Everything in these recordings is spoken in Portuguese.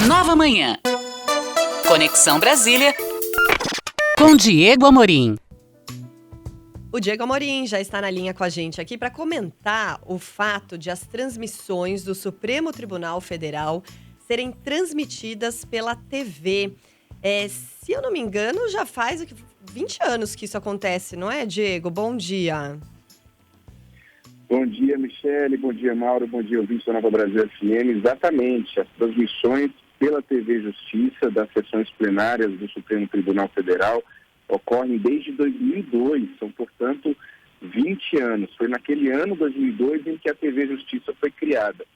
Nova Manhã. Conexão Brasília com Diego Amorim. O Diego Amorim já está na linha com a gente aqui para comentar o fato de as transmissões do Supremo Tribunal Federal serem transmitidas pela TV. Se eu não me engano, já faz 20 anos que isso acontece, não é, Diego? Bom dia. Bom dia, Michele. Bom dia, Mauro. Bom dia, ouvintes da Nova Brasil FM. Exatamente, as transmissões pela TV Justiça das sessões plenárias do Supremo Tribunal Federal ocorrem desde 2002, são, portanto, 20 anos. Foi naquele ano, 2002, em que a TV Justiça foi criada.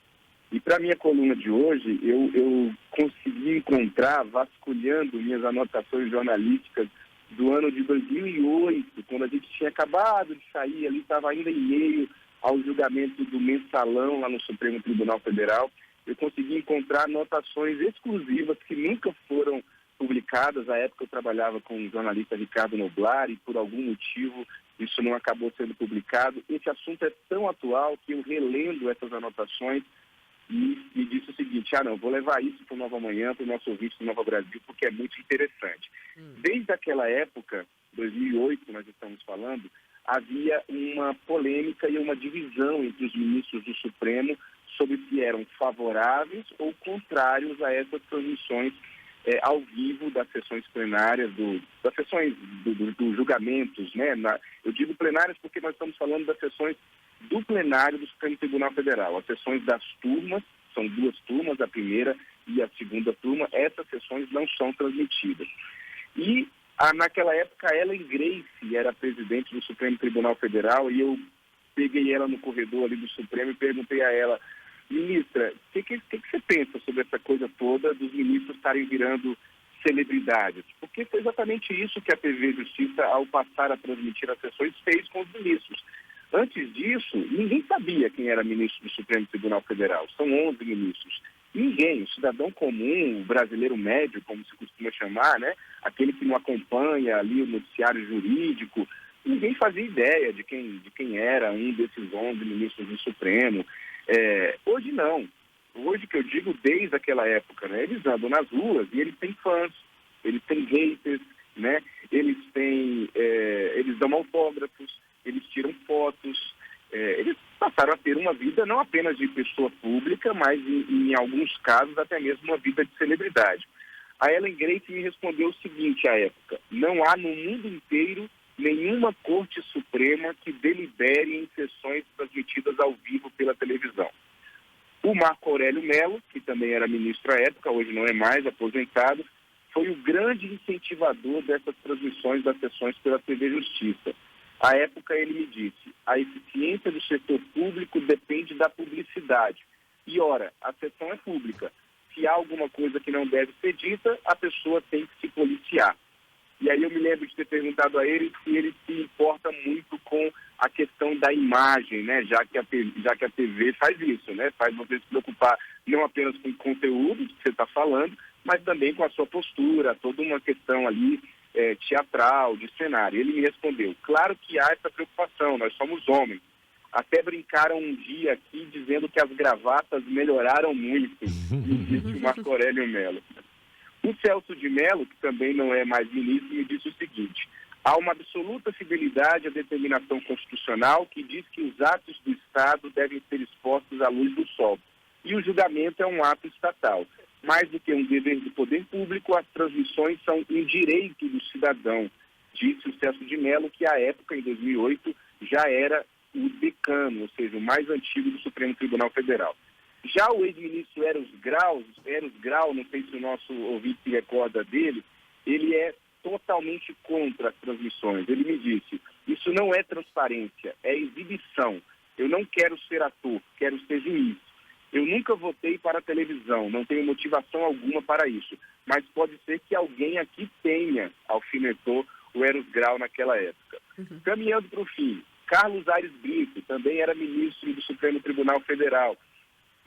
E para a minha coluna de hoje, eu consegui encontrar, vasculhando minhas anotações jornalísticas do ano de 2008, quando a gente tinha acabado de sair, ali estava ainda em meio ao julgamento do mensalão lá no Supremo Tribunal Federal. Eu consegui encontrar anotações exclusivas que nunca foram publicadas. À época eu trabalhava com o jornalista Ricardo Noblar e por algum motivo isso não acabou sendo publicado. Esse assunto é tão atual que eu relendo essas anotações e disse o seguinte: não, vou levar isso para o Nova Manhã, para o nosso ouvinte do Nova Brasil, porque é muito interessante. Desde aquela época, 2008, nós estamos falando, havia uma polêmica e uma divisão entre os ministros do Supremo sobre se eram favoráveis ou contrários a essas transmissões ao vivo das sessões plenárias, das sessões dos julgamentos, né? Eu digo plenárias porque nós estamos falando das sessões do plenário do Supremo Tribunal Federal. As sessões das turmas, são 2 turmas, a primeira e a segunda turma, essas sessões não são transmitidas. E naquela época, Ellen Grace era presidente do Supremo Tribunal Federal e eu peguei ela no corredor ali do Supremo e perguntei a ela: ministra, o que você pensa sobre essa coisa toda dos ministros estarem virando celebridades? Porque foi exatamente isso que a TV Justiça, ao passar a transmitir as sessões, fez com os ministros. Antes disso, ninguém sabia quem era ministro do Supremo Tribunal Federal. São 11 ministros. Ninguém, o cidadão comum, o brasileiro médio, como se costuma chamar, né? Aquele que não acompanha ali o noticiário jurídico, ninguém fazia ideia de quem era um desses 11 ministros do Supremo. Hoje não. Hoje, que eu digo desde aquela época, né? Eles andam nas ruas e eles têm fãs, eles têm haters, né? Eles dão autógrafos, eles tiram fotos, eles passaram a ter uma vida não apenas de pessoa pública, mas em alguns casos até mesmo uma vida de celebridade. A Ellen Grace me respondeu o seguinte à época: não há no mundo inteiro nenhuma Corte Suprema que delibere em sessões transmitidas ao vivo pela televisão. O Marco Aurélio Mello, que também era ministro à época, hoje não é mais, aposentado, foi o grande incentivador dessas transmissões das sessões pela TV Justiça. À época ele me disse: a eficiência do setor público depende da publicidade. E ora, a sessão é pública. Se há alguma coisa que não deve ser dita, a pessoa tem que se policiar. E aí eu me lembro de ter perguntado a ele se ele se importa muito com a questão da imagem, né? Já que a TV faz isso, né? Faz você se preocupar não apenas com o conteúdo que você está falando, mas também com a sua postura, toda uma questão ali teatral, de cenário. Ele me respondeu: claro que há essa preocupação, nós somos homens. Até brincaram um dia aqui dizendo que as gravatas melhoraram muito, disse o Marco Aurélio Mello. O Celso de Mello, que também não é mais ministro, me disse o seguinte: há uma absoluta fidelidade à determinação constitucional que diz que os atos do Estado devem ser expostos à luz do sol. E o julgamento é um ato estatal. Mais do que um dever do poder público, as transmissões são um direito do cidadão, disse o Celso de Mello, que à época, em 2008, já era o decano, ou seja, o mais antigo do Supremo Tribunal Federal. Já o ex-ministro Eros Grau, não sei se o nosso ouvinte se recorda dele, ele é totalmente contra as transmissões. Ele me disse: isso não é transparência, é exibição. Eu não quero ser ator, quero ser juiz. Eu nunca votei para a televisão, não tenho motivação alguma para isso. Mas pode ser que alguém aqui tenha, alfinetou o Eros Grau naquela época. Caminhando para o fim, Carlos Aires Brito também era ministro do Supremo Tribunal Federal.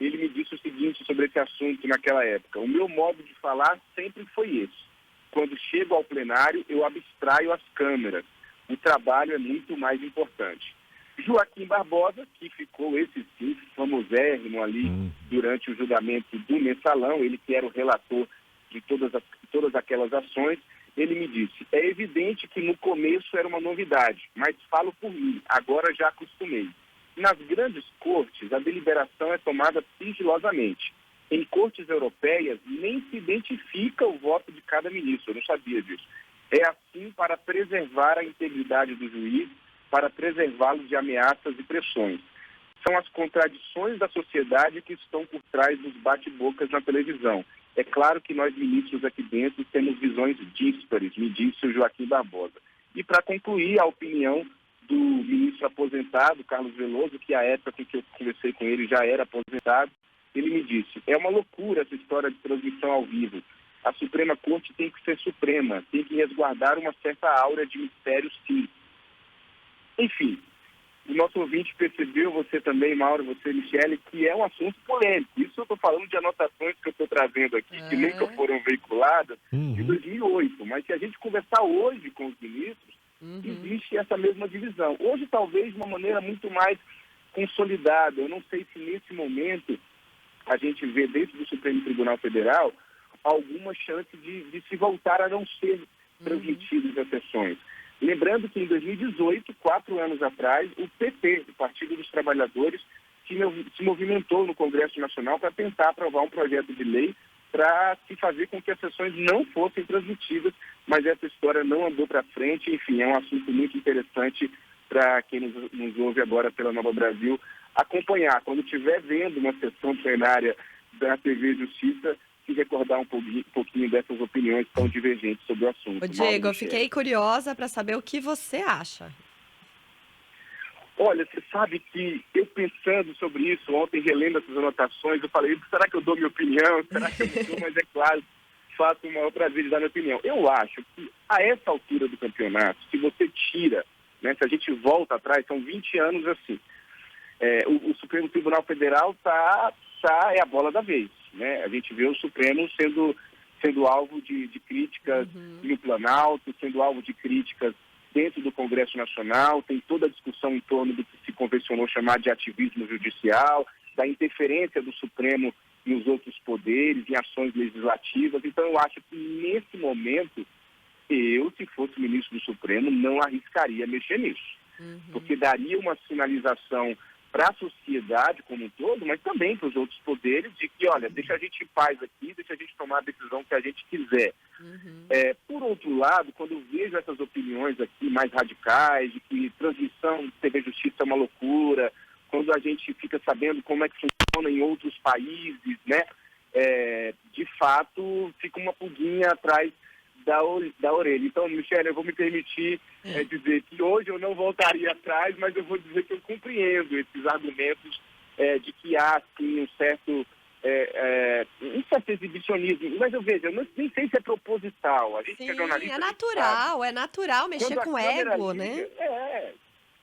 Ele me disse o seguinte sobre esse assunto naquela época: o meu modo de falar sempre foi esse. Quando chego ao plenário, eu abstraio as câmeras. O trabalho é muito mais importante. Joaquim Barbosa, que ficou esse sim famosérrimo ali durante o julgamento do Mensalão, ele que era o relator de todas aquelas ações, ele me disse, é evidente que no começo era uma novidade, mas falo por mim, agora já acostumei. Nas grandes cortes, a deliberação é tomada sigilosamente. Em cortes europeias, nem se identifica o voto de cada ministro, eu não sabia disso. É assim para preservar a integridade do juiz, para preservá-lo de ameaças e pressões. São as contradições da sociedade que estão por trás dos bate-bocas na televisão. É claro que nós ministros aqui dentro temos visões díspares, me disse o Joaquim Barbosa. E para concluir, a opinião do ministro aposentado, Carlos Veloso, que à época em que eu conversei com ele já era aposentado, ele me disse, é uma loucura essa história de transmissão ao vivo. A Suprema Corte tem que ser suprema, tem que resguardar uma certa aura de mistério, sim. Enfim, o nosso ouvinte percebeu, você também, Mauro, você, Michele, que é um assunto polêmico. Isso eu estou falando de anotações que eu estou trazendo aqui, que nunca foram veiculadas, de 2008. Mas se a gente conversar hoje com os ministros, existe essa mesma divisão. Hoje, talvez, de uma maneira muito mais consolidada. Eu não sei se nesse momento a gente vê dentro do Supremo Tribunal Federal alguma chance de se voltar a não ser transmitidas as sessões. Lembrando que em 2018, 4 anos atrás, o PT, o Partido dos Trabalhadores, se movimentou no Congresso Nacional para tentar aprovar um projeto de lei para se fazer com que as sessões não fossem transmitidas, mas essa história não andou para frente. Enfim, é um assunto muito interessante para quem nos ouve agora pela Nova Brasil acompanhar. Quando estiver vendo uma sessão plenária da TV Justiça, se recordar um pouquinho dessas opiniões tão divergentes sobre o assunto. Ô, Diego, eu fiquei curiosa para saber o que você acha. Olha, você sabe que eu pensando sobre isso, ontem relendo essas anotações, eu falei, será que eu dou minha opinião? Será que eu não dou? Mas é claro, faço o maior prazer de dar minha opinião. Eu acho que a essa altura do campeonato, se você tira, né, se a gente volta atrás, são 20 anos assim, o Supremo Tribunal Federal é a bola da vez. Né? A gente vê o Supremo sendo alvo de críticas no Planalto, sendo alvo de críticas dentro do Congresso Nacional, tem toda a discussão em torno do que se convencionou chamar de ativismo judicial, da interferência do Supremo nos outros poderes, em ações legislativas. Então eu acho que nesse momento, eu, se fosse ministro do Supremo, não arriscaria mexer nisso, porque daria uma sinalização para a sociedade como um todo, mas também para os outros poderes, de que, olha, deixa a gente em paz aqui, deixa a gente tomar a decisão que a gente quiser. Por outro lado, quando eu vejo essas opiniões aqui mais radicais, de que transmissão de TV Justiça é uma loucura, quando a gente fica sabendo como é que funciona em outros países, né, de fato, fica uma pulguinha atrás da orelha. Então, Michele, eu vou me permitir dizer que hoje eu não voltaria atrás, mas eu vou dizer que eu compreendo esses argumentos de que há, sim, um certo exibicionismo. Mas eu vejo, eu nem sei se é proposital. A gente Sim, que é jornalista, é natural mexer com ego, né?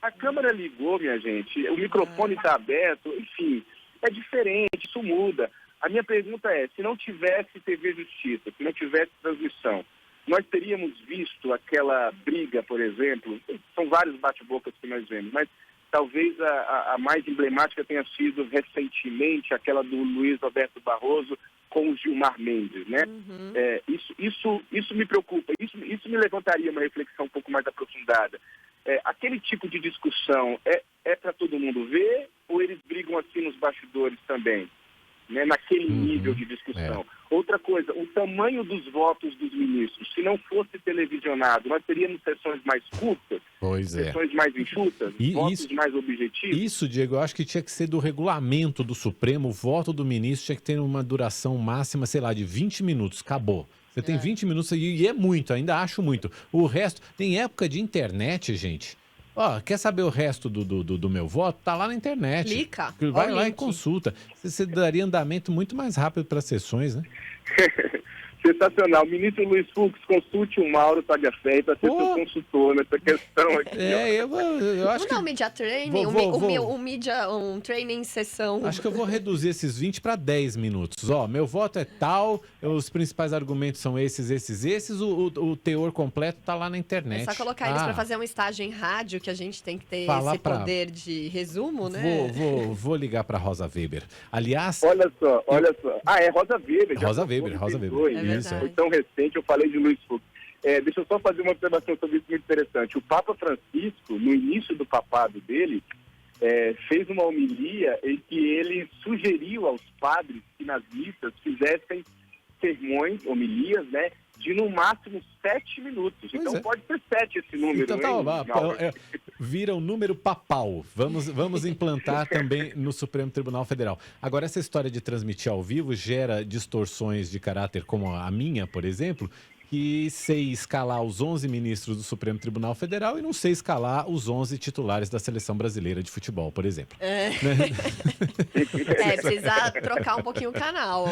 A câmera ligou, minha gente, o microfone está aberto, enfim, é diferente, isso muda. A minha pergunta é, se não tivesse TV Justiça, se não tivesse transmissão, nós teríamos visto aquela briga, por exemplo, são vários bate-bocas que nós vemos, mas talvez a mais emblemática tenha sido recentemente aquela do Luiz Roberto Barroso com o Gilmar Mendes, né? Isso me preocupa, isso me levantaria uma reflexão um pouco mais aprofundada. Aquele tipo de discussão é para todo mundo ver ou eles brigam assim nos bastidores também? Né, naquele nível de discussão. Outra coisa, o tamanho dos votos dos ministros, se não fosse televisionado, nós teríamos sessões mais curtas, sessões mais enxutas, votos mais objetivos. Isso, Diego, eu acho que tinha que ser do regulamento do Supremo, o voto do ministro tinha que ter uma duração máxima, sei lá, de 20 minutos, acabou. Você tem 20 minutos e é muito, ainda acho muito. O resto, tem época de internet, gente. Quer saber o resto do meu voto? Tá lá na internet. Clica. Vai lá e consulta. Você daria andamento muito mais rápido para as sessões, né? Sensacional. Ministro Luiz Fux, consulte o Mauro Tagliaferri para ser seu consultor nessa questão aqui. Eu acho Vamos dar um media training, um training sessão. Acho que eu vou reduzir esses 20 para 10 minutos. Ó, meu voto é tal, os principais argumentos são esses, o teor completo tá lá na internet. É só colocar eles para fazer um estágio em rádio, que a gente tem que ter esse poder de resumo, né? Vou ligar para Rosa Weber. Aliás... Olha só. É Rosa Weber. Rosa Weber. Isso. Foi tão recente, eu falei de Luiz Fux. Deixa eu só fazer uma observação sobre isso muito interessante. O Papa Francisco, no início do papado dele, fez uma homilia em que ele sugeriu aos padres que nas missas fizessem sermões, homilias, né, de no máximo 7 minutos. Então pode ser 7 esse número. Então vira um número papal. Vamos implantar também no Supremo Tribunal Federal. Agora, essa história de transmitir ao vivo gera distorções de caráter como a minha, por exemplo, que sei escalar os 11 ministros do Supremo Tribunal Federal e não sei escalar os 11 titulares da Seleção Brasileira de Futebol, por exemplo. Precisa trocar um pouquinho o canal.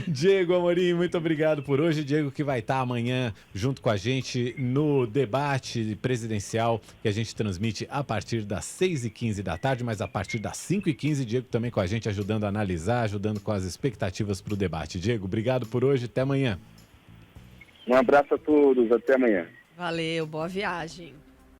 Diego Amorim, muito obrigado por hoje. Diego que vai estar amanhã junto com a gente no debate presidencial que a gente transmite a partir das 6h15 da tarde, mas a partir das 5h15, Diego também com a gente ajudando a analisar, ajudando com as expectativas para o debate. Diego, obrigado por hoje, até amanhã. Um abraço a todos, até amanhã. Valeu, boa viagem.